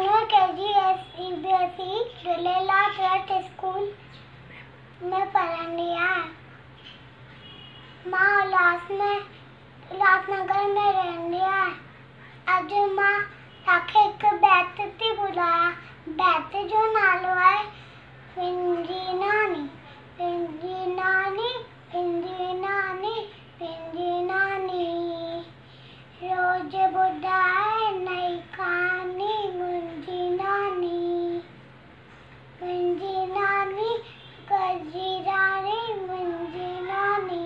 Junior KG Jhulelal trust school में पढ़ंदी आहियां। मां उल्हासनगर में रहंदी आहियां। अॼु मां तव्हांखे हिकु बैत थी ॿुधायां। बैत जो नालो आहे पिंजी नानी। पिंजी नानी, पिंजी नानी, पिंजी नानी, रोज ॿुधाए नई कहानी मुंहिंजी नानी। मुंहिंजी नानी गजी रानी मुंहिंजी नानी,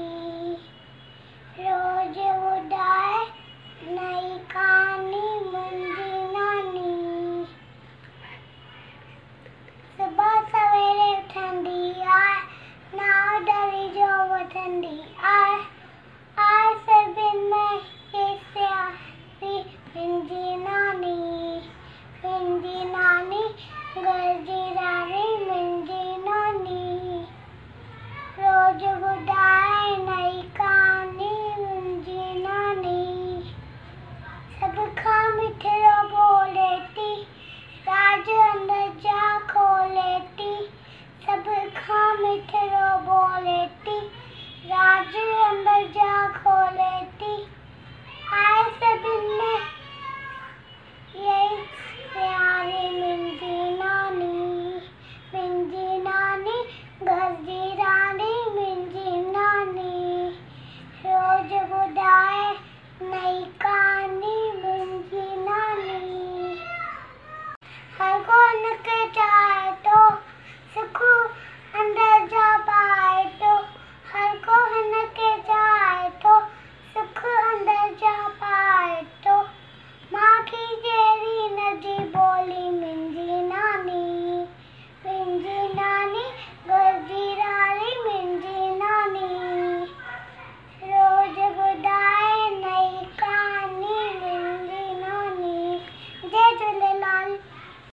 रोज ॿुधाए नई कहानी मुंहिंजी नानी। सुबह सवेरे उथंदी आहे, नाव डरी जो वठंदी आहे। सभिनि में प्यारी पिंजी नानी। पिंजी नानी गजी रानी मुंहिंजी नानी, रोज ॿुधाए नई कहानी मुंहिंजी नानी। सभ खां मिठड़ो बोले थी, राज अंदर जा खोले थी। सभ खां मिठड़ो बोले थी, राज अंदर जा खोले थी। आए सभिनि में यही प्यारी मुंहिंजी नानी। मुंहिंजी नानी घर जी रानी मुंहिंजी नानी, रोज